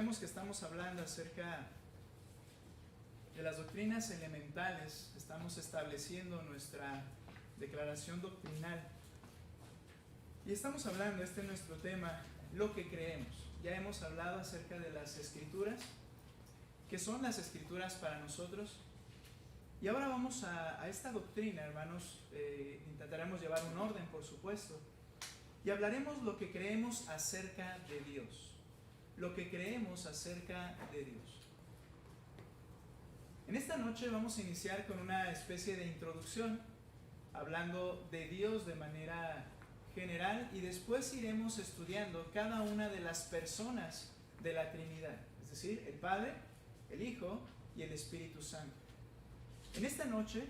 recordemos que estamos hablando acerca de las doctrinas elementales. Estamos estableciendo nuestra declaración doctrinal. Y estamos hablando, este es nuestro tema, lo que creemos. Ya hemos hablado acerca de las escrituras, que son las escrituras para nosotros. Y ahora vamos a esta doctrina, hermanos. Intentaremos llevar un orden, por supuesto. Y hablaremos lo que creemos acerca de Dios. Lo que creemos acerca de Dios. En esta noche vamos a iniciar con una especie de introducción, hablando de Dios de manera general, y después iremos estudiando cada una de las personas de la Trinidad, es decir, el Padre, el Hijo y el Espíritu Santo. En esta noche,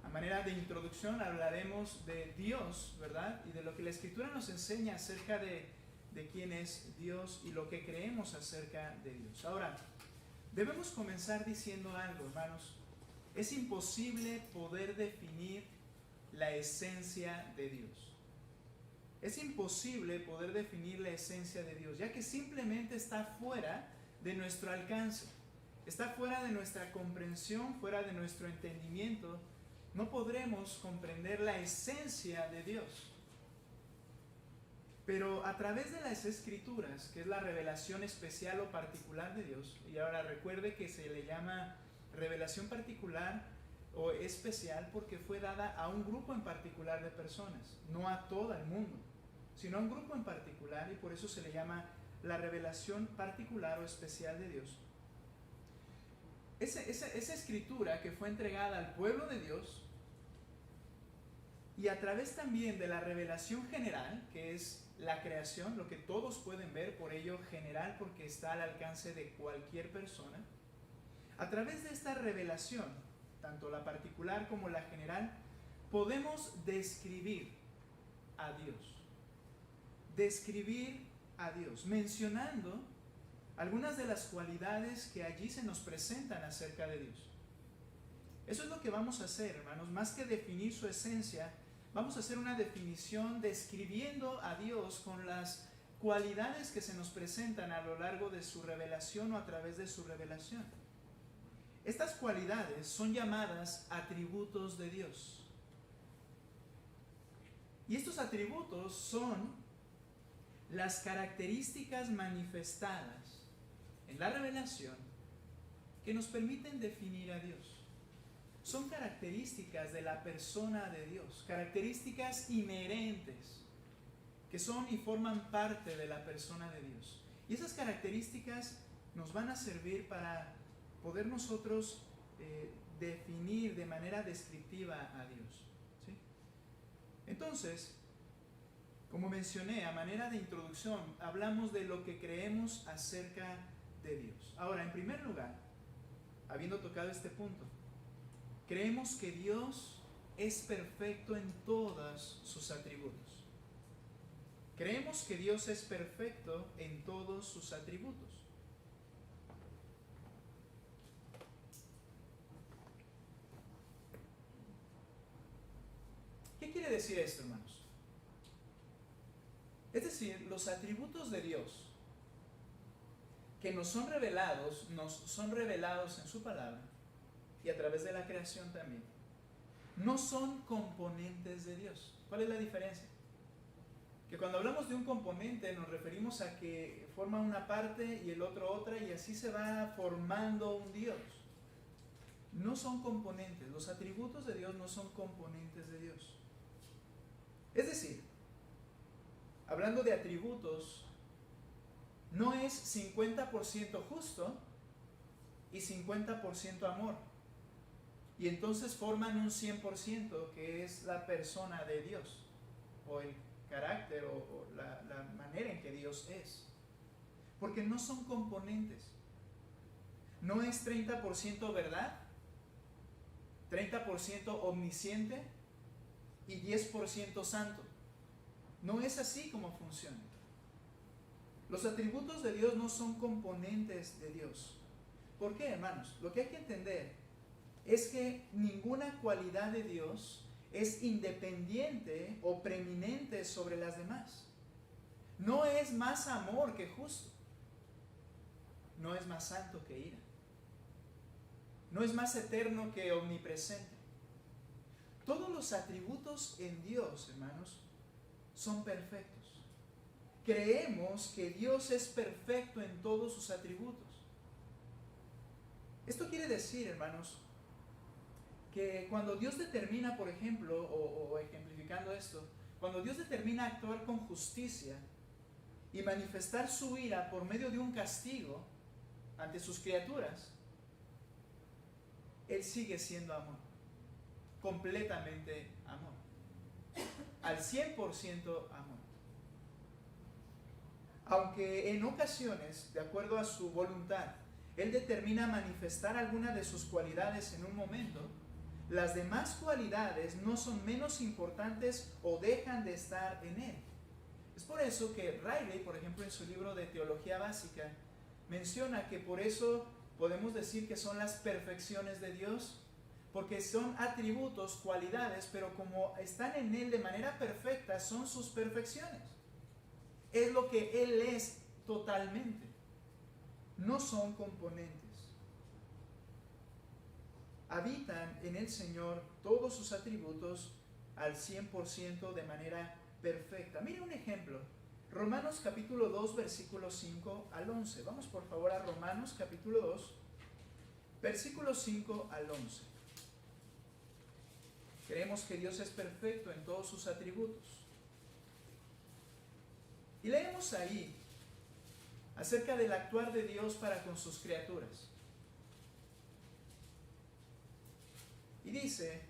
a manera de introducción, hablaremos de Dios, ¿verdad? Y de lo que la Escritura nos enseña acerca de quién es Dios y lo que creemos acerca de Dios. Ahora, debemos comenzar diciendo algo, hermanos. Es imposible poder definir la esencia de Dios. Es imposible poder definir la esencia de Dios, ya que simplemente está fuera de nuestro alcance. Está fuera de nuestra comprensión, fuera de nuestro entendimiento. No podremos comprender la esencia de Dios. Pero a través de las Escrituras, que es la revelación especial o particular de Dios, y ahora recuerde que se le llama revelación particular o especial porque fue dada a un grupo en particular de personas, no a todo el mundo, sino a un grupo en particular, y por eso se le llama la revelación particular o especial de Dios. Esa escritura que fue entregada al pueblo de Dios, y a través también de la revelación general, que es la creación, lo que todos pueden ver, por ello general, porque está al alcance de cualquier persona. A través de esta revelación, tanto la particular como la general, podemos describir a Dios. Describir a Dios, mencionando algunas de las cualidades que allí se nos presentan acerca de Dios. Eso es lo que vamos a hacer, hermanos. Más que definir su esencia, vamos a hacer una definición describiendo a Dios con las cualidades que se nos presentan a lo largo de su revelación o a través de su revelación. Estas cualidades son llamadas atributos de Dios. Y estos atributos son las características manifestadas en la revelación que nos permiten definir a Dios. Son características de la persona de Dios, características inherentes que son y forman parte de la persona de Dios. Y esas características nos van a servir para poder nosotros definir de manera descriptiva a Dios, ¿sí? Entonces, como mencioné, a manera de introducción, hablamos de lo que creemos acerca de Dios. Ahora, en primer lugar, habiendo tocado este punto, creemos que Dios es perfecto en todos sus atributos. Creemos que Dios es perfecto en todos sus atributos. ¿Qué quiere decir esto, hermanos? Es decir, los atributos de Dios que nos son revelados en su palabra y a través de la creación también. No son componentes de Dios. ¿Cuál es la diferencia? Que cuando hablamos de un componente nos referimos a que forma una parte y el otro otra, y así se va formando un Dios. No son componentes. Los atributos de Dios no son componentes de Dios. Es decir, hablando de atributos, no es 50% justo y 50% amor. Y entonces forman un 100% que es la persona de Dios, o el carácter, o la manera en que Dios es. Porque no son componentes. No es 30% verdad, 30% omnisciente y 10% santo. No es así como funciona. Los atributos de Dios no son componentes de Dios. ¿Por qué, hermanos? Lo que hay que entender es que ninguna cualidad de Dios es independiente o preeminente sobre las demás. No es más amor que justo. no es más santo que ira. No es más eterno que omnipresente. Todos los atributos en Dios, hermanos, son perfectos. Creemos que Dios es perfecto en todos sus atributos. Esto quiere decir, hermanos, que cuando Dios determina, por ejemplo, o ejemplificando esto, cuando Dios determina actuar con justicia y manifestar su ira por medio de un castigo ante sus criaturas, Él sigue siendo amor, completamente amor, al 100% amor. Aunque en ocasiones, de acuerdo a su voluntad, Él determina manifestar alguna de sus cualidades en un momento, las demás cualidades no son menos importantes o dejan de estar en Él. Es por eso que Riley, por ejemplo, en su libro de Teología Básica, menciona que por eso podemos decir que son las perfecciones de Dios, porque son atributos, cualidades, pero como están en Él de manera perfecta, son sus perfecciones. Es lo que Él es totalmente. No son componentes. Habitan en el Señor todos sus atributos al 100% de manera perfecta. Mire un ejemplo. Romanos capítulo 2, versículos 5 al 11. Vamos por favor a Romanos capítulo 2, versículos 5 al 11. Creemos que Dios es perfecto en todos sus atributos. Y leemos ahí acerca del actuar de Dios para con sus criaturas. Y dice,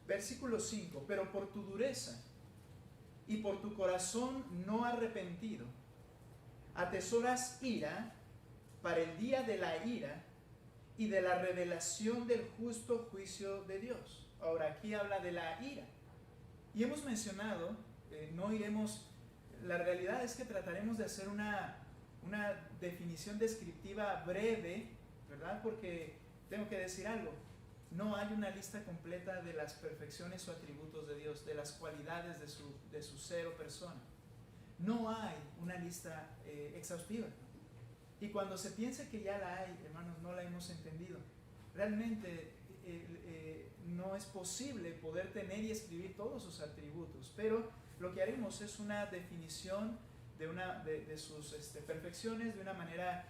versículo 5, pero por tu dureza y por tu corazón no arrepentido, atesoras ira para el día de la ira y de la revelación del justo juicio de Dios. Ahora aquí habla de la ira. Y hemos mencionado, no iremos, la realidad es que trataremos de hacer una definición descriptiva breve, ¿verdad? Porque tengo que decir algo. No hay una lista completa de las perfecciones o atributos de Dios, de las cualidades de su ser o persona. No hay una lista exhaustiva. Y cuando se piense que ya la hay, hermanos, no la hemos entendido. Realmente no es posible poder tener y escribir todos sus atributos, pero lo que haremos es una definición de sus perfecciones de una manera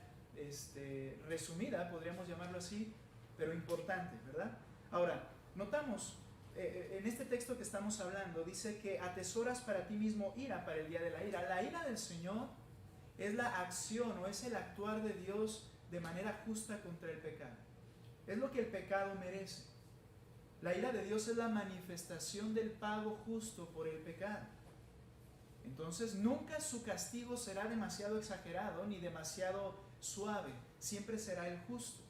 resumida, podríamos llamarlo así, pero importante, ¿verdad? Ahora, notamos, en este texto que estamos hablando, dice que atesoras para ti mismo ira para el día de la ira. La ira del Señor es la acción o es el actuar de Dios de manera justa contra el pecado. Es lo que el pecado merece. La ira de Dios es la manifestación del pago justo por el pecado. Entonces, nunca su castigo será demasiado exagerado ni demasiado suave. Siempre será el justo.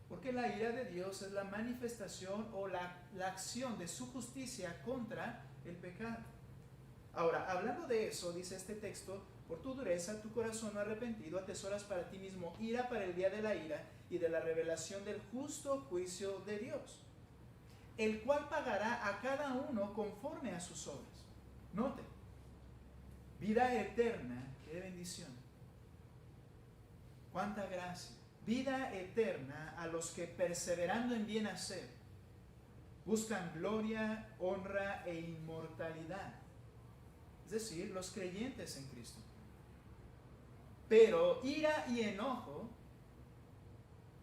Porque la ira de Dios es la manifestación o la acción de su justicia contra el pecado. Ahora, hablando de eso, dice este texto, por tu dureza, tu corazón no arrepentido, atesoras para ti mismo ira para el día de la ira y de la revelación del justo juicio de Dios, el cual pagará a cada uno conforme a sus obras. Note, vida eterna, qué bendición, cuánta gracia. Vida eterna a los que perseverando en bien hacer buscan gloria, honra e inmortalidad. Es decir, los creyentes en Cristo. Pero ira y enojo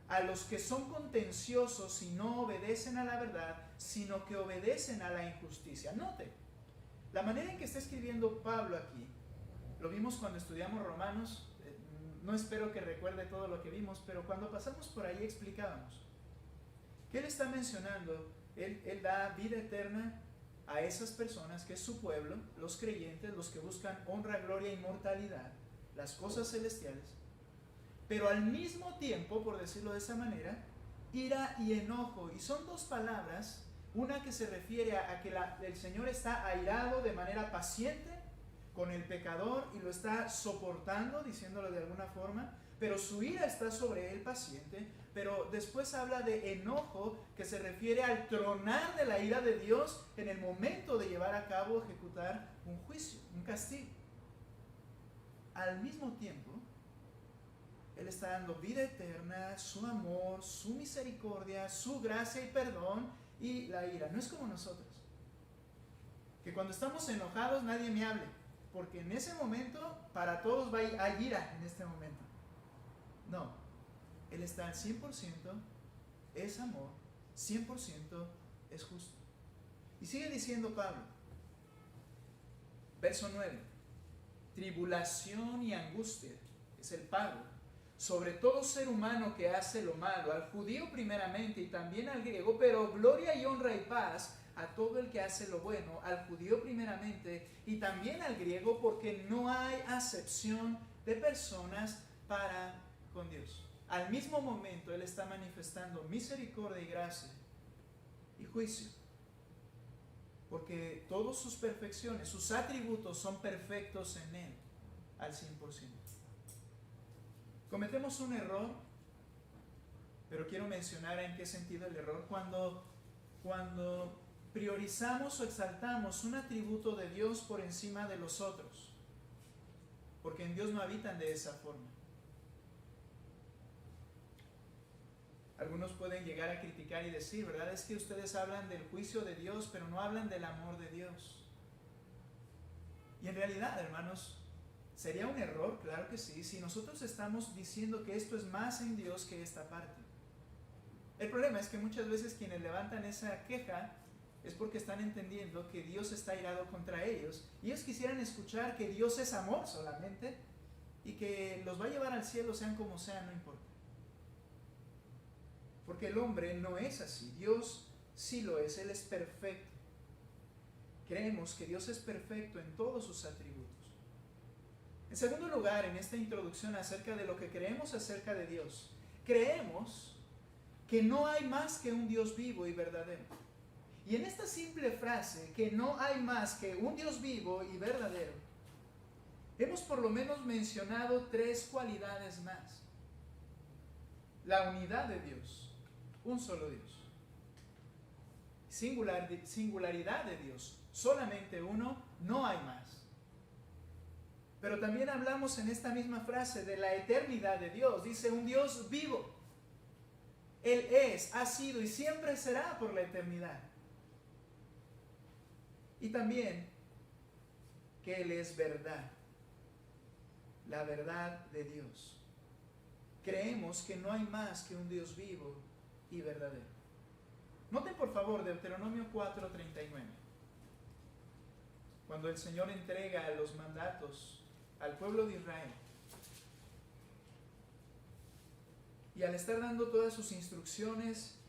a los que son contenciosos y no obedecen a la verdad, sino que obedecen a la injusticia. Note, la manera en que está escribiendo Pablo aquí, lo vimos cuando estudiamos Romanos. No espero que recuerde todo lo que vimos, pero cuando pasamos por ahí explicábamos que él está mencionando, él da vida eterna a esas personas que es su pueblo, los creyentes, los que buscan honra, gloria e inmortalidad, las cosas celestiales, pero al mismo tiempo, por decirlo de esa manera, ira y enojo. Y son dos palabras, una que se refiere a que el Señor está airado de manera paciente con el pecador y lo está soportando, diciéndolo de alguna forma, pero su ira está sobre él paciente. Pero después habla de enojo, que se refiere al tronar de la ira de Dios en el momento de llevar a cabo, ejecutar un juicio, un castigo. Al mismo tiempo, Él está dando vida eterna, su amor, su misericordia, su gracia y perdón y la ira. No es como nosotros, que cuando estamos enojados nadie me hable, porque en ese momento para todos hay ira en este momento. No, Él está al 100%, es amor, 100% es justo. Y sigue diciendo Pablo, verso 9, tribulación y angustia es el pago sobre todo ser humano que hace lo malo, al judío primeramente y también al griego, pero gloria y honra y paz a todo el que hace lo bueno, al judío primeramente y también al griego, porque no hay acepción de personas para con Dios. Al mismo momento Él está manifestando misericordia y gracia y juicio, porque todas sus perfecciones, sus atributos son perfectos en Él al 100%. Cometemos un error, pero quiero mencionar en qué sentido el error. Cuando priorizamos o exaltamos un atributo de Dios por encima de los otros, porque en Dios no habitan de esa forma. Algunos pueden llegar a criticar y decir, ¿verdad? Es que ustedes hablan del juicio de Dios, pero no hablan del amor de Dios. Y en realidad, hermanos, ¿sería un error? Claro que sí, si nosotros estamos diciendo que esto es más en Dios que esta parte. El problema es que muchas veces quienes levantan esa queja es porque están entendiendo que Dios está irado contra ellos y ellos quisieran escuchar que Dios es amor solamente y que los va a llevar al cielo sean como sean, no importa. Porque el hombre no es así, Dios sí lo es, Él es perfecto. Creemos que Dios es perfecto en todos sus atributos. En segundo lugar, en esta introducción acerca de lo que creemos acerca de Dios, creemos que no hay más que un Dios vivo y verdadero. Y en esta simple frase, que no hay más que un Dios vivo y verdadero, hemos por lo menos mencionado tres cualidades más. La unidad de Dios, un solo Dios. Singularidad de Dios, solamente uno, no hay más. Pero también hablamos en esta misma frase de la eternidad de Dios. Dice un Dios vivo. Él es, ha sido y siempre será por la eternidad. Y también que Él es verdad. La verdad de Dios. Creemos que no hay más que un Dios vivo y verdadero. Noten por favor Deuteronomio 4:39. Cuando el Señor entrega los mandatos al pueblo de Israel, y al estar dando todas sus instrucciones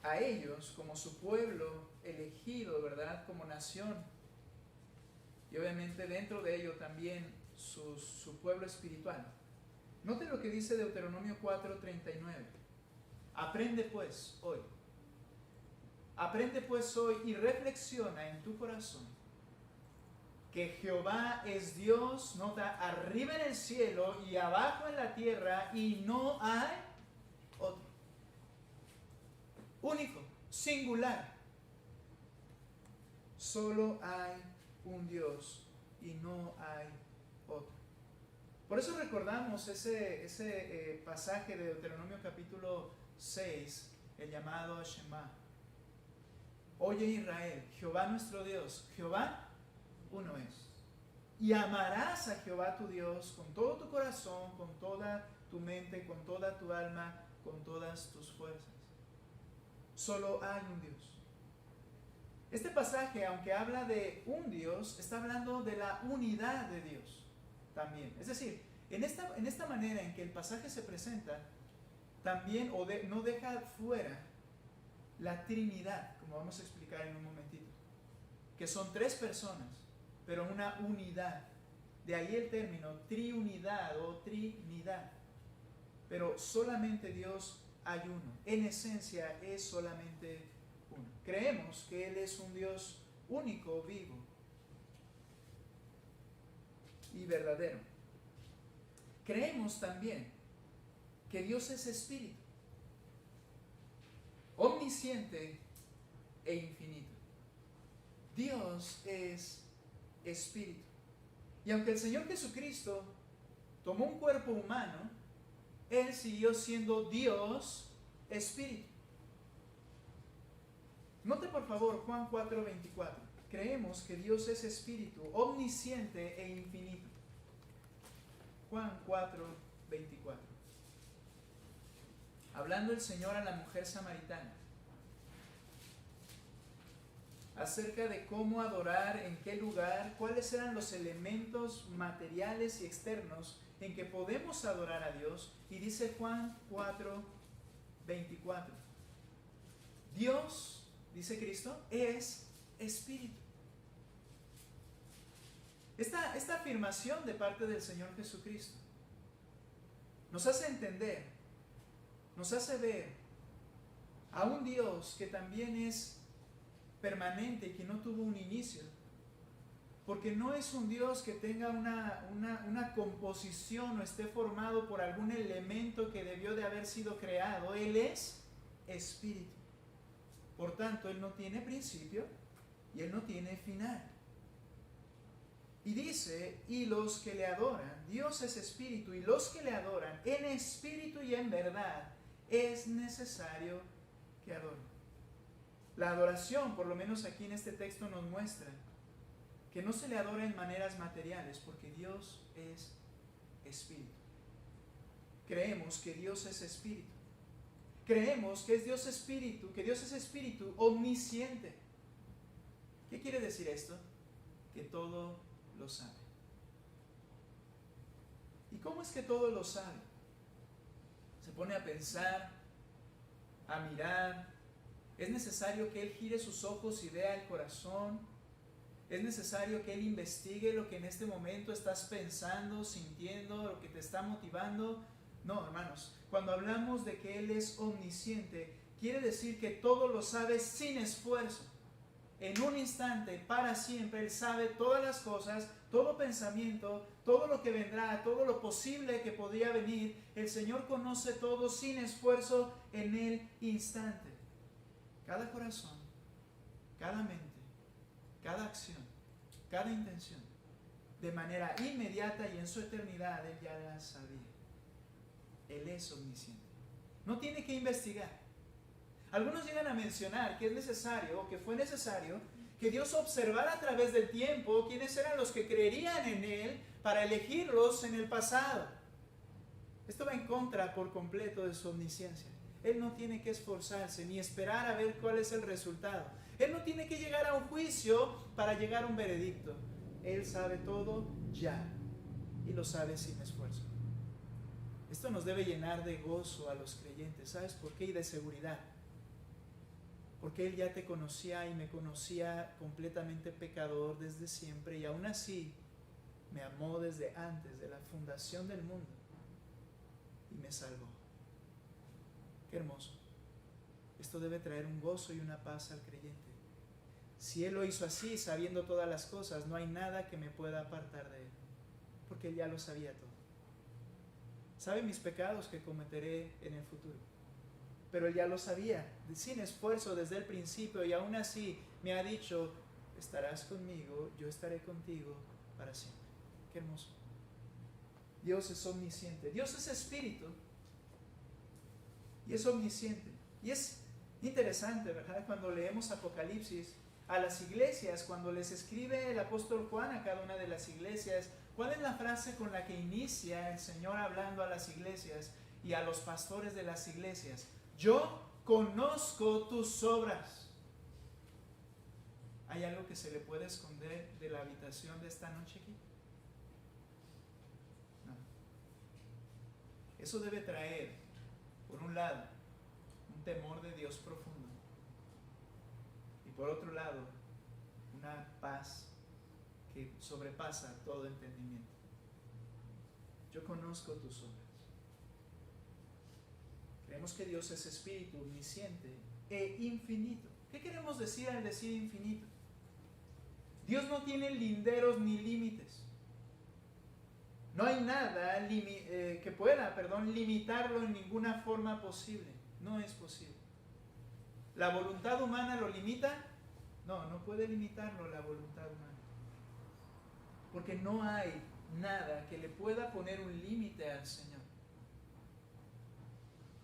a ellos como su pueblo elegido, ¿verdad? Como nación, y obviamente dentro de ello también su pueblo espiritual. Noten lo que dice Deuteronomio 4:39. Aprende pues hoy y reflexiona en tu corazón que Jehová es Dios, nota, arriba en el cielo y abajo en la tierra, y no hay otro. Único, singular. Solo hay un Dios y no hay otro. Por eso recordamos ese pasaje de Deuteronomio capítulo 6, el llamado Shema. Oye Israel, Jehová nuestro Dios, Jehová uno es. Y amarás a Jehová tu Dios con todo tu corazón, con toda tu mente, con toda tu alma, con todas tus fuerzas. Solo hay un Dios. Este pasaje, aunque habla de un Dios, está hablando de la unidad de Dios también. Es decir, en esta manera en que el pasaje se presenta, también no deja fuera la Trinidad, como vamos a explicar en un momentito, que son tres personas, pero una unidad. De ahí el término triunidad o trinidad. Pero solamente Dios hay uno. En esencia es solamente uno. Creemos que Él es un Dios único, vivo y verdadero. Creemos también que Dios es espíritu, omnisciente e infinito. Dios es espíritu. Y aunque el Señor Jesucristo tomó un cuerpo humano, Él siguió siendo Dios Espíritu. Note por favor Juan 4:24. Creemos que Dios es Espíritu, omnisciente e infinito. Juan 4:24. Hablando el Señor a la mujer samaritana acerca de cómo adorar, en qué lugar, cuáles eran los elementos materiales y externos en que podemos adorar a Dios. Y dice Juan 4:24. Dios, dice Cristo, es Espíritu. Esta afirmación de parte del Señor Jesucristo nos hace entender, nos hace ver a un Dios que también es permanente y que no tuvo un inicio, porque no es un Dios que tenga una composición o esté formado por algún elemento que debió de haber sido creado. Él es Espíritu. Por tanto, Él no tiene principio y Él no tiene final. Y dice, y los que le adoran, Dios es Espíritu, y los que le adoran en espíritu y en verdad, es necesario que adoren. La adoración, por lo menos aquí en este texto, nos muestra que no se le adora en maneras materiales, porque Dios es Espíritu. Creemos que Dios es Espíritu. Creemos que es Dios Espíritu, que Dios es Espíritu omnisciente. ¿Qué quiere decir esto? Que todo lo sabe. ¿Y cómo es que todo lo sabe? Se pone a pensar, a mirar. Es necesario que Él gire sus ojos y vea el corazón. Es necesario que Él investigue lo que en este momento estás pensando, sintiendo, lo que te está motivando. No, hermanos, cuando hablamos de que Él es omnisciente, quiere decir que todo lo sabe sin esfuerzo. En un instante, para siempre, Él sabe todas las cosas, todo pensamiento, todo lo que vendrá, todo lo posible que podría venir. El Señor conoce todo sin esfuerzo en el instante. Cada corazón, cada mente, cada acción, cada intención, de manera inmediata y en su eternidad, Él ya la sabía. Él es omnisciente. No tiene que investigar. Algunos llegan a mencionar que es necesario, o que fue necesario, que Dios observara a través del tiempo quiénes eran los que creerían en Él para elegirlos en el pasado. Esto va en contra por completo de su omnisciencia. Él no tiene que esforzarse ni esperar a ver cuál es el resultado. Él no tiene que llegar a un juicio para llegar a un veredicto. Él sabe todo ya y lo sabe sin esfuerzo. Esto nos debe llenar de gozo a los creyentes. ¿Sabes por qué? Y de seguridad. Porque Él ya te conocía y me conocía completamente pecador desde siempre, y aún así me amó desde antes de la fundación del mundo y me salvó. Qué hermoso. Esto debe traer un gozo y una paz al creyente. Si Él lo hizo así, sabiendo todas las cosas, no hay nada que me pueda apartar de Él, porque Él ya lo sabía todo. Sabe mis pecados que cometeré en el futuro, pero Él ya lo sabía, sin esfuerzo desde el principio, y aún así me ha dicho, estarás conmigo, yo estaré contigo para siempre. Qué hermoso. Dios es omnisciente, Dios es Espíritu, y es omnisciente. Y es interesante, ¿verdad? Cuando leemos Apocalipsis a las iglesias, cuando les escribe el apóstol Juan a cada una de las iglesias, ¿cuál es la frase con la que inicia el Señor hablando a las iglesias y a los pastores de las iglesias? Yo conozco tus obras. ¿Hay algo que se le puede esconder de la habitación de esta noche aquí? No. Eso debe traer, por un lado, un temor de Dios profundo, y por otro lado, una paz que sobrepasa todo entendimiento. Yo conozco tus obras. Creemos que Dios es Espíritu, omnisciente e infinito. ¿Qué queremos decir al decir infinito? Dios no tiene linderos ni límites. No hay nada que pueda, limitarlo en ninguna forma posible. No es posible. ¿La voluntad humana lo limita? No, no puede limitarlo la voluntad humana. Porque no hay nada que le pueda poner un límite al Señor.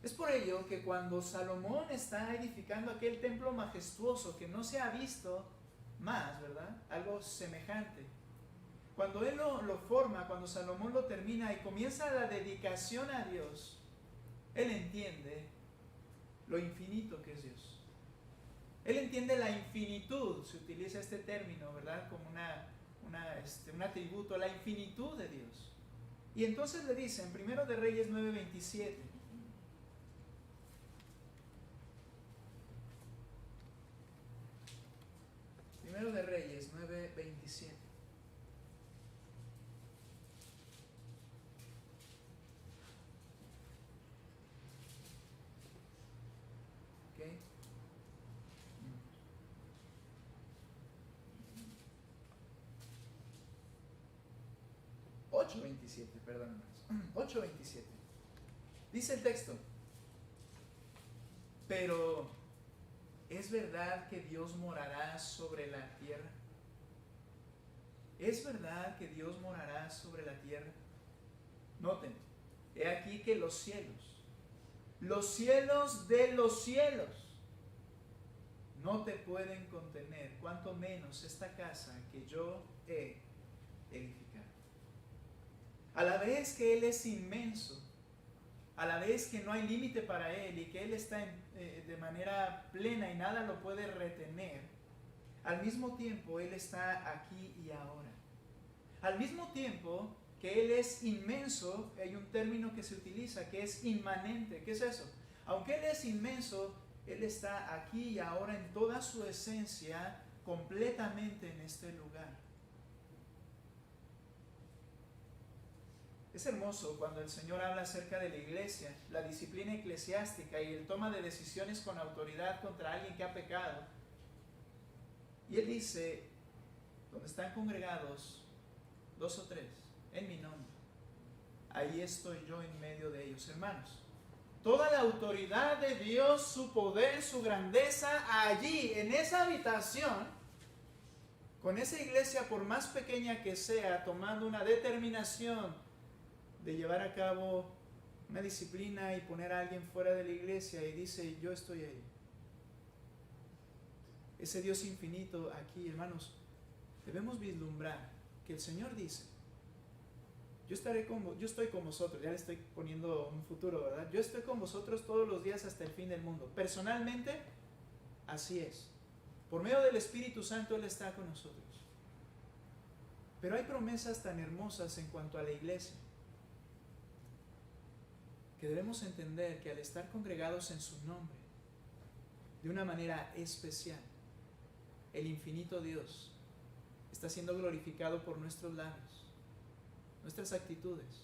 Es por ello que cuando Salomón está edificando aquel templo majestuoso que no se ha visto más, ¿verdad? Algo semejante. Cuando él lo forma, cuando Salomón lo termina y comienza la dedicación a Dios, él entiende lo infinito que es Dios. Él entiende la infinitud, se utiliza este término, ¿verdad? Como un atributo, la infinitud de Dios. Y entonces le dice en 1 de Reyes 9:27, Primero de Reyes 9:27. ¿Ok? 8:27, perdón. 8:27. Dice el texto: pero ¿es verdad que Dios morará sobre la tierra? ¿Es verdad que Dios morará sobre la tierra? Noten, he aquí que los cielos de los cielos, no te pueden contener, cuanto menos esta casa que yo he edificado. A la vez que Él es inmenso, a la vez que no hay límite para Él y que Él está de manera plena y nada lo puede retener, al mismo tiempo Él está aquí y ahora. Al mismo tiempo que Él es inmenso, hay un término que se utiliza que es inmanente. ¿Qué es eso? Aunque Él es inmenso, Él está aquí y ahora en toda su esencia, completamente en este lugar. Es hermoso cuando el Señor habla acerca de la iglesia, la disciplina eclesiástica y el toma de decisiones con autoridad contra alguien que ha pecado. Y Él dice, donde están congregados 2 o 3 en mi nombre, ahí estoy yo en medio de ellos. Hermanos, toda la autoridad de Dios, su poder, su grandeza, allí, en esa habitación, con esa iglesia, por más pequeña que sea, tomando una determinación de llevar a cabo una disciplina y poner a alguien fuera de la iglesia, y dice, yo estoy ahí. Ese Dios infinito aquí, hermanos, debemos vislumbrar que el Señor dice, yo estoy con vosotros, ya le estoy poniendo un futuro, ¿verdad? Yo estoy con vosotros todos los días hasta el fin del mundo. Personalmente, así es. Por medio del Espíritu Santo Él está con nosotros. Pero hay promesas tan hermosas en cuanto a la iglesia, que debemos entender que al estar congregados en su nombre, de una manera especial, el infinito Dios está siendo glorificado por nuestros labios, nuestras actitudes,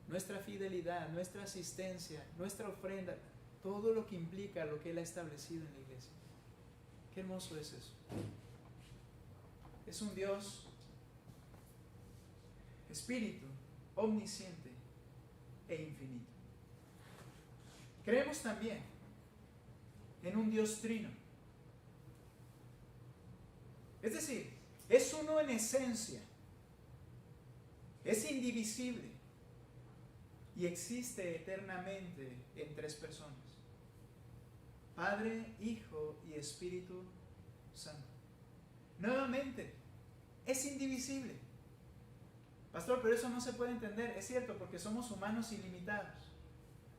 nuestra fidelidad, nuestra asistencia, nuestra ofrenda, todo lo que implica lo que Él ha establecido en la iglesia. Qué hermoso es eso. Es un Dios espíritu, omnisciente e infinito. Creemos también en un Dios trino. Es decir, es uno en esencia, es indivisible y existe eternamente en 3 personas: Padre, Hijo y Espíritu Santo. Nuevamente, es indivisible. Pastor, pero eso no se puede entender. Es cierto, porque somos humanos ilimitados.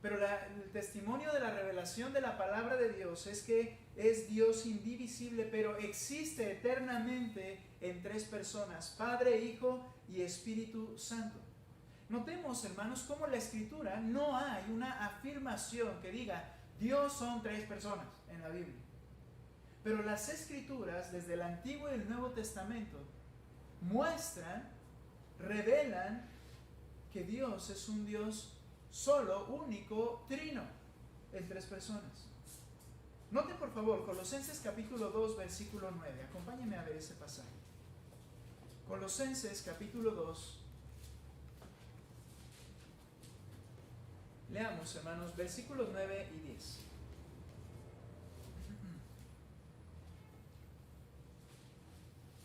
Pero el testimonio de la revelación de la palabra de Dios es que es Dios indivisible, pero existe eternamente en 3 personas: Padre, Hijo y Espíritu Santo. Notemos, hermanos, cómo en la Escritura no hay una afirmación que diga Dios son 3 personas en la Biblia. Pero las Escrituras, desde el Antiguo y el Nuevo Testamento, muestran, revelan que Dios es un Dios solo, único, trino, en 3 personas. Noten por favor Colosenses capítulo 2, versículo 9. Acompáñenme a ver ese pasaje. Colosenses capítulo 2. Leamos, hermanos, versículos 9 y 10.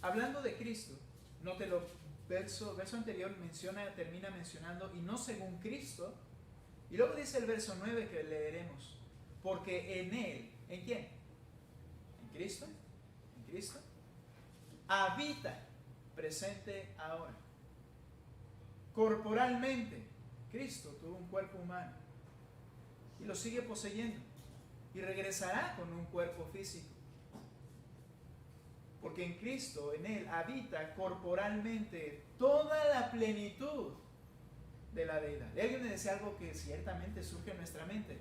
Hablando de Cristo, nótelo verso anterior termina mencionando, y no según Cristo. Y luego dice el verso 9 que leeremos, porque en Él, ¿en quién? En Cristo, habita, presente ahora. Corporalmente, Cristo tuvo un cuerpo humano y lo sigue poseyendo y regresará con un cuerpo físico. Porque en Cristo, en Él, habita corporalmente toda la plenitud de la deidad. Y alguien me decía algo que ciertamente surge en nuestra mente.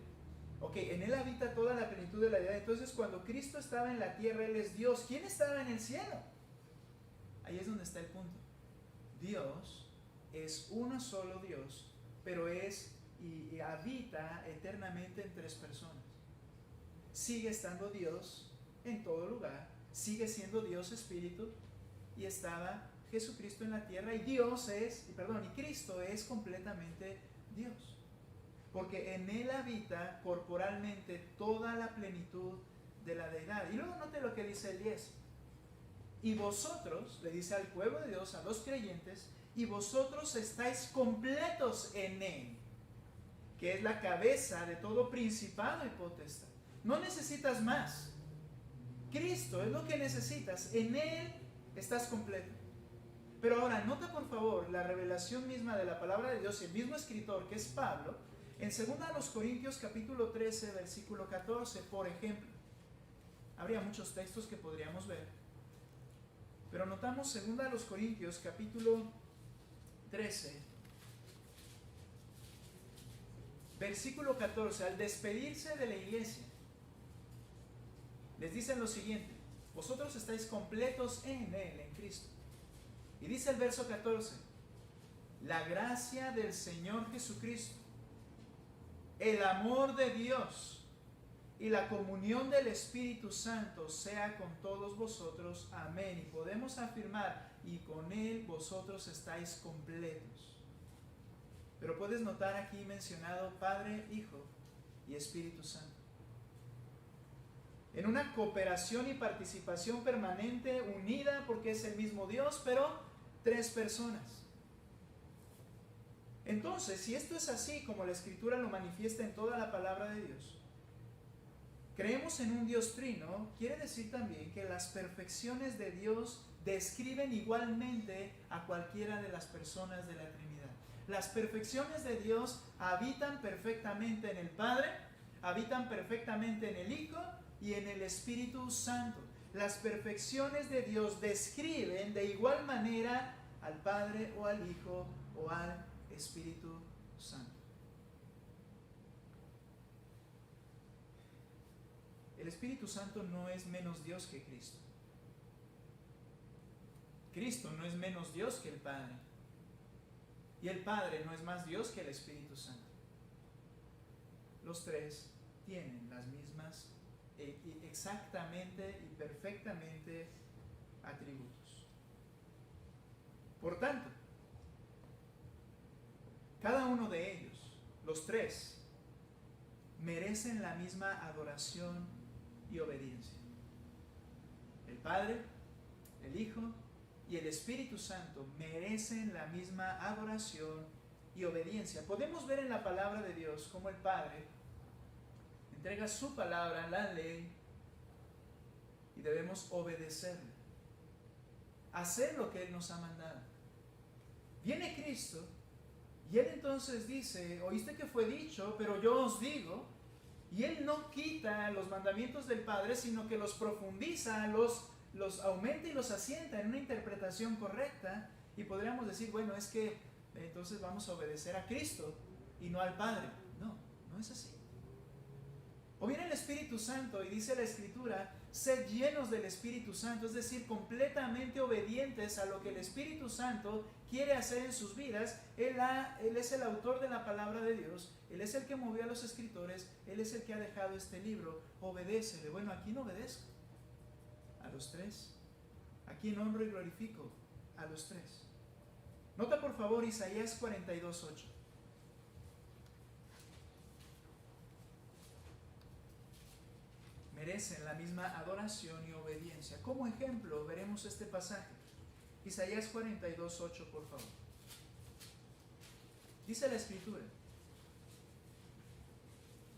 Ok, en Él habita toda la plenitud de la deidad. Entonces, cuando Cristo estaba en la tierra, Él es Dios. ¿Quién estaba en el cielo? Ahí es donde está el punto. Dios es uno solo Dios, pero es y habita eternamente en tres personas. Sigue estando Dios en todo lugar, sigue siendo Dios Espíritu, y estaba Jesucristo en la tierra, y Cristo es completamente Dios, porque en Él habita corporalmente toda la plenitud de la deidad. Y luego note lo que dice el 10. Y vosotros, le dice al pueblo de Dios, a los creyentes, y vosotros estáis completos en Él, que es la cabeza de todo principado y potestad. No necesitas más. Cristo es lo que necesitas. En Él estás completo. Pero ahora, nota por favor la revelación misma de la palabra de Dios, el mismo escritor que es Pablo, en 2 Corintios capítulo 13, versículo 14, por ejemplo. Habría muchos textos que podríamos ver, pero notamos 2 Corintios capítulo 13, versículo 14, al despedirse de la iglesia, les dicen lo siguiente: vosotros estáis completos en Él, en Cristo. Y dice el verso 14: la gracia del Señor Jesucristo, el amor de Dios y la comunión del Espíritu Santo sea con todos vosotros. Amén. Y podemos afirmar, y con Él vosotros estáis completos. Pero puedes notar aquí mencionado Padre, Hijo y Espíritu Santo, en una cooperación y participación permanente, unida, porque es el mismo Dios, pero tres personas. Entonces, si esto es así como la Escritura lo manifiesta en toda la palabra de Dios, creemos en un Dios trino, quiere decir también que las perfecciones de Dios describen igualmente a cualquiera de las personas de la Trinidad. Las perfecciones de Dios habitan perfectamente en el Padre, habitan perfectamente en el Hijo y en el Espíritu Santo. Las perfecciones de Dios describen de igual manera al Padre o al Hijo o al Espíritu Santo. El Espíritu Santo no es menos Dios que Cristo. Cristo no es menos Dios que el Padre. Y el Padre no es más Dios que el Espíritu Santo. Los tres tienen las mismas exactamente y perfectamente atributos. Por tanto, cada uno de ellos, los tres, merecen la misma adoración y obediencia. El Padre, el Hijo y el Espíritu Santo merecen la misma adoración y obediencia. Podemos ver en la palabra de Dios cómo el Padre entrega su palabra, la ley, y debemos obedecerle, hacer lo que Él nos ha mandado. Viene Cristo y Él entonces dice: oíste que fue dicho, pero yo os digo. Y Él no quita los mandamientos del Padre, sino que los profundiza, los aumenta y los asienta en una interpretación correcta. Y podríamos decir, bueno, es que entonces vamos a obedecer a Cristo y no al Padre. No, no es así. O viene el Espíritu Santo y dice la Escritura: sed llenos del Espíritu Santo, es decir, completamente obedientes a lo que el Espíritu Santo quiere hacer en sus vidas. Él es el autor de la palabra de Dios, Él es el que movió a los escritores, Él es el que ha dejado este libro. Obedécele. Bueno, ¿a quién obedezco? A los tres. ¿A quién honro y glorifico? A los tres. Nota por favor Isaías 42:8. Merecen la misma adoración y obediencia. Como ejemplo veremos este pasaje. Isaías 42:8, por favor. Dice la Escritura: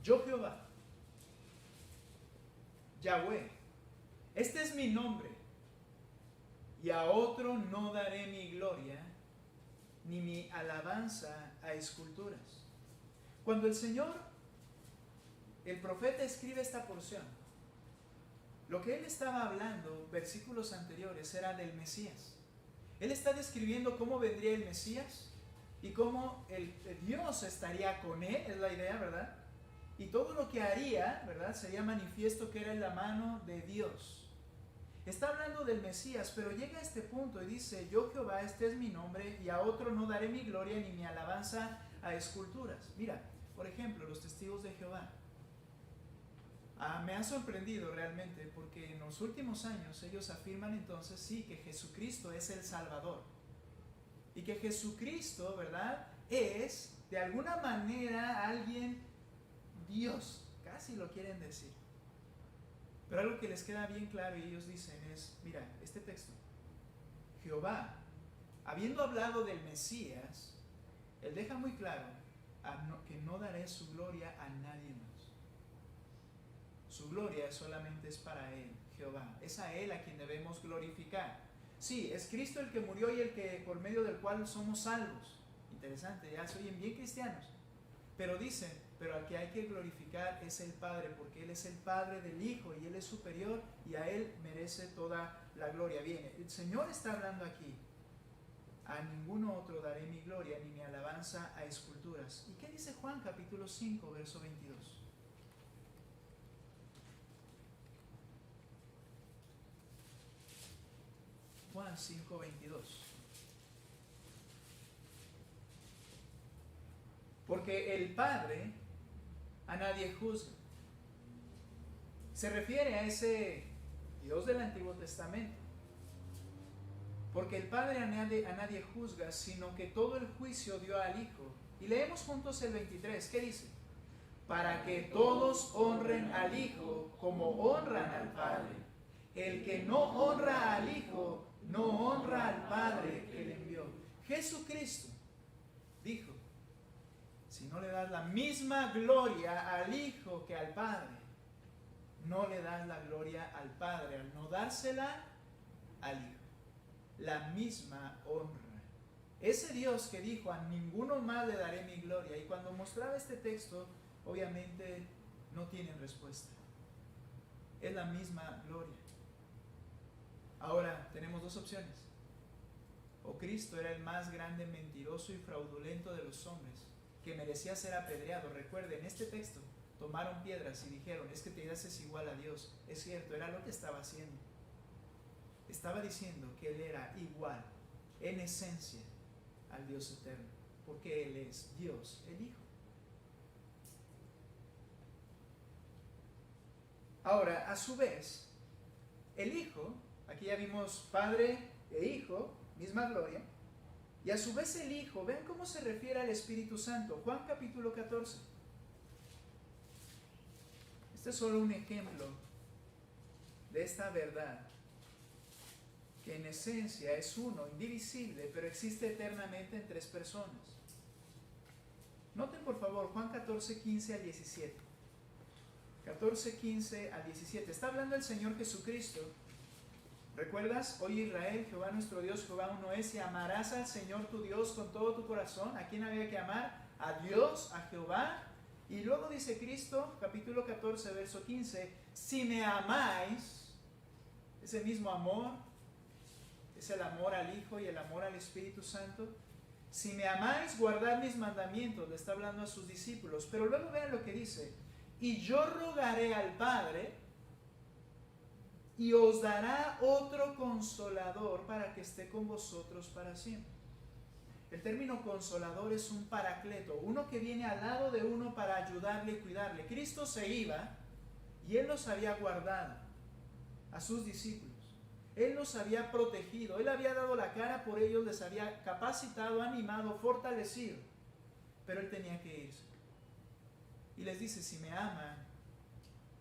yo Jehová, Yahweh, este es mi nombre, y a otro no daré mi gloria, ni mi alabanza a esculturas. Cuando el profeta escribe esta porción, lo que él estaba hablando, versículos anteriores, era del Mesías. Él está describiendo cómo vendría el Mesías y cómo el Dios estaría con él, es la idea, ¿verdad? Y todo lo que haría, ¿verdad?, sería manifiesto que era en la mano de Dios. Está hablando del Mesías, pero llega a este punto y dice: yo Jehová, este es mi nombre, y a otro no daré mi gloria ni mi alabanza a esculturas. Mira, por ejemplo, los testigos de Jehová. Me ha sorprendido realmente, porque en los últimos años ellos afirman entonces sí que Jesucristo es el Salvador y que Jesucristo, ¿verdad?, es de alguna manera alguien Dios, casi lo quieren decir. Pero algo que les queda bien claro y ellos dicen es: mira, este texto, Jehová, habiendo hablado del Mesías, él deja muy claro que no daré su gloria a nadie más. Su gloria solamente es para Él, Jehová. Es a Él a quien debemos glorificar. Sí, es Cristo el que murió y el que por medio del cual somos salvos. Interesante, ya se oyen bien cristianos. Pero dicen, pero al que hay que glorificar es el Padre, porque Él es el Padre del Hijo y Él es superior y a Él merece toda la gloria. Bien, el Señor está hablando aquí: a ninguno otro daré mi gloria ni mi alabanza a esculturas. ¿Y qué dice Juan capítulo 5, verso 22? Juan 5:22. Porque el Padre a nadie juzga. Se refiere a ese Dios del Antiguo Testamento. Porque el Padre a nadie juzga, sino que todo el juicio dio al Hijo. Y leemos juntos el 23. ¿Qué dice? Para que todos honren al Hijo como honran al Padre. El que no honra al Hijo no honra al Padre que le envió. Jesucristo dijo: si no le das la misma gloria al Hijo que al Padre, no le das la gloria al Padre al no dársela al Hijo. La misma honra. Ese Dios que dijo: a ninguno más le daré mi gloria. Y cuando mostraba este texto, obviamente no tienen respuesta. Es la misma gloria. Ahora tenemos dos opciones: o Cristo era el más grande mentiroso y fraudulento de los hombres, que merecía ser apedreado. Recuerden, en este texto tomaron piedras y dijeron: es que te haces igual a Dios. Es cierto, era lo que estaba haciendo. Estaba diciendo que Él era igual en esencia al Dios eterno, porque Él es Dios, el Hijo. Ahora, a su vez, el Hijo, aquí ya vimos Padre e Hijo, misma gloria, y a su vez el Hijo, ven cómo se refiere al Espíritu Santo. Juan capítulo 14. Este es solo un ejemplo de esta verdad, que en esencia es uno, indivisible, pero existe eternamente en tres personas. Noten por favor Juan 14, 15 al 17. 14, 15 al 17. Está hablando el Señor Jesucristo. ¿Recuerdas? Oye Israel, Jehová nuestro Dios, Jehová uno es, y amarás al Señor tu Dios con todo tu corazón. ¿A quién había que amar? A Dios, a Jehová. Y luego dice Cristo, capítulo 14, verso 15, si me amáis, ese mismo amor, es el amor al Hijo y el amor al Espíritu Santo. Si me amáis, guardad mis mandamientos. Le está hablando a sus discípulos. Pero luego vean lo que dice: y yo rogaré al Padre, y os dará otro consolador para que esté con vosotros para siempre. El término consolador es un paracleto, uno que viene al lado de uno para ayudarle y cuidarle. Cristo se iba y Él los había guardado a sus discípulos. Él los había protegido, Él había dado la cara por ellos, les había capacitado, animado, fortalecido. Pero Él tenía que irse. Y les dice: si me aman,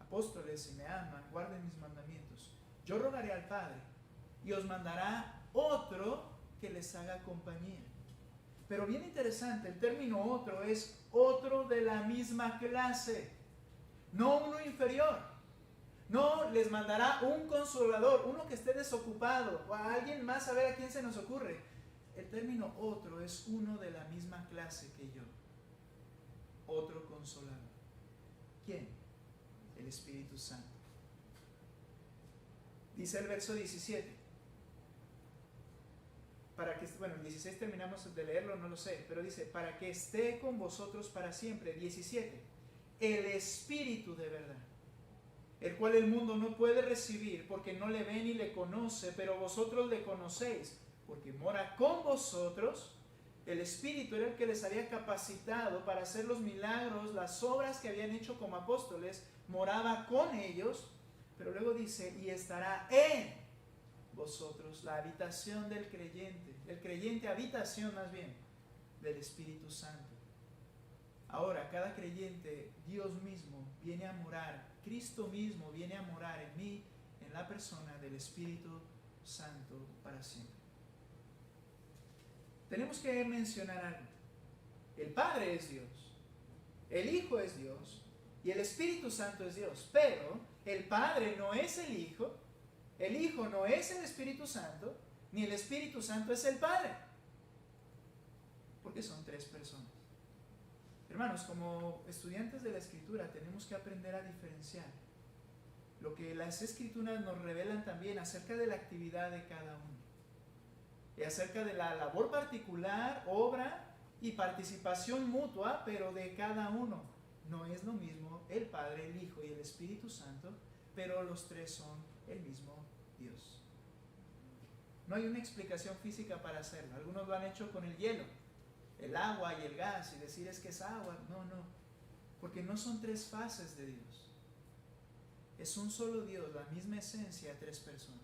apóstoles, si me aman, guarden mis mandamientos. Yo rogaré al Padre y os mandará otro que les haga compañía. Pero bien interesante, el término otro es otro de la misma clase, no uno inferior. No les mandará un consolador, uno que esté desocupado, o a alguien más, a ver a quién se nos ocurre. El término otro es uno de la misma clase que yo. Otro consolador. ¿Quién? El Espíritu Santo. Dice el verso 17. Para que, bueno, el 16 terminamos de leerlo, no lo sé, pero dice, para que esté con vosotros para siempre. 17. El Espíritu de verdad, el cual el mundo no puede recibir porque no le ve ni le conoce, pero vosotros le conocéis, porque mora con vosotros. El Espíritu era el que les había capacitado para hacer los milagros, las obras que habían hecho como apóstoles, moraba con ellos, pero luego dice, y estará en vosotros, la habitación del creyente, el creyente, habitación más bien, del Espíritu Santo. Ahora, cada creyente, Dios mismo viene a morar, Cristo mismo viene a morar en mí, en la persona del Espíritu Santo para siempre. Tenemos que mencionar algo. El Padre es Dios, el Hijo es Dios y el Espíritu Santo es Dios. Pero el Padre no es el Hijo no es el Espíritu Santo, ni el Espíritu Santo es el Padre. Porque son tres personas. Hermanos, como estudiantes de la Escritura tenemos que aprender a diferenciar lo que las Escrituras nos revelan también acerca de la actividad de cada uno y acerca de la labor particular, obra y participación mutua, pero de cada uno. No es lo mismo el Padre, el Hijo y el Espíritu Santo, pero los tres son el mismo Dios. No hay una explicación física para hacerlo. Algunos lo han hecho con el hielo, el agua y el gas, y decir es que es agua. No, porque no son tres fases de Dios. Es un solo Dios, la misma esencia, tres personas.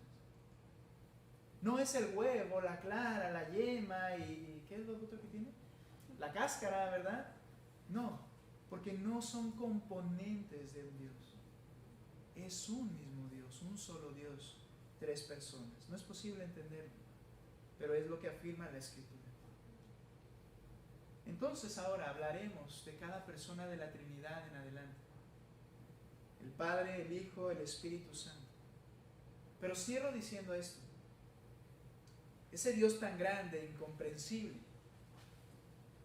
No es el huevo, la clara, la yema y ¿qué es lo otro que tiene? La cáscara, ¿verdad? No, porque no son componentes de un Dios. Es un mismo Dios, un solo Dios, tres personas. No es posible entenderlo, pero es lo que afirma la Escritura. Entonces ahora hablaremos de cada persona de la Trinidad en adelante. El Padre, el Hijo, el Espíritu Santo. Pero cierro diciendo esto. Ese Dios tan grande, incomprensible,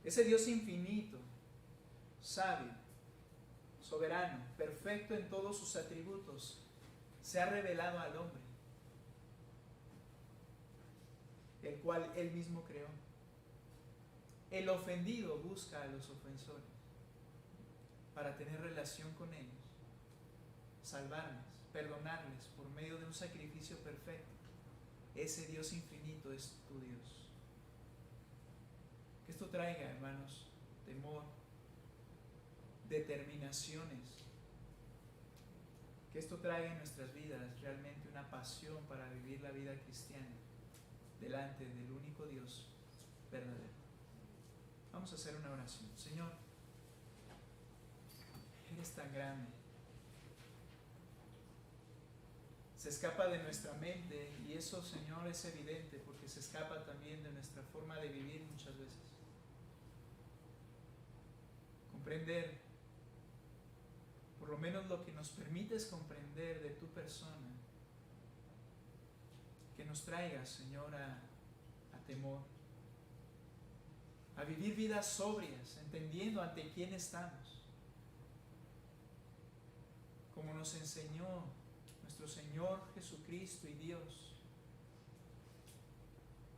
ese Dios infinito, sabio, soberano, perfecto en todos sus atributos, se ha revelado al hombre, el cual él mismo creó. El ofendido busca a los ofensores para tener relación con ellos, salvarles, perdonarles por medio de un sacrificio perfecto. Ese Dios infinito es tu Dios. Que esto traiga, hermanos, temor, determinaciones. Que esto traiga en nuestras vidas realmente una pasión para vivir la vida cristiana delante del único Dios verdadero. Vamos a hacer una oración. Señor, eres tan grande. Se escapa de nuestra mente y eso, Señor, es evidente porque se escapa también de nuestra forma de vivir muchas veces. Comprender, por lo menos lo que nos permites comprender de tu persona, que nos traiga, Señor, a temor, a vivir vidas sobrias, entendiendo ante quién estamos, como nos enseñó nuestro Señor Jesucristo y Dios.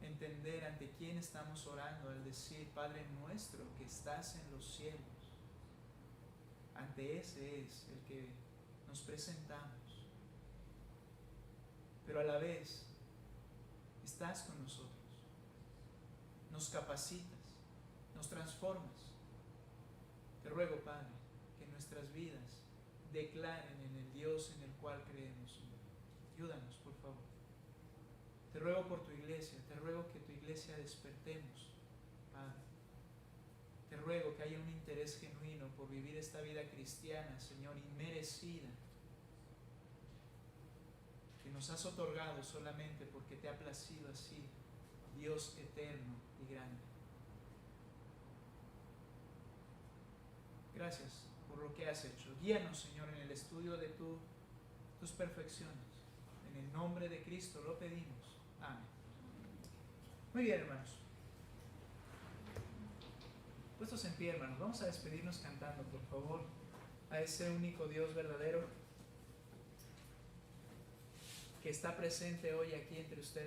Entender ante quién estamos orando al decir, Padre nuestro que estás en los cielos. Ante ese es el que nos presentamos. Pero a la vez, estás con nosotros. Nos capacitas, nos transformas. Te ruego, Padre, que nuestras vidas declaren en el Dios en el cual creemos, Señor. Ayúdanos, por favor. Te ruego por tu iglesia, te ruego que tu iglesia despertemos, Padre. Te ruego que haya un interés genuino por vivir esta vida cristiana, Señor, inmerecida. Que nos has otorgado solamente porque te ha placido así, Dios eterno y grande. Gracias por lo que has hecho. Guíanos, Señor, en el estudio de tus perfecciones. En el nombre de Cristo lo pedimos. Amén. Muy bien, hermanos. Puestos en pie, hermanos, vamos a despedirnos cantando, por favor, a ese único Dios verdadero que está presente hoy aquí entre ustedes.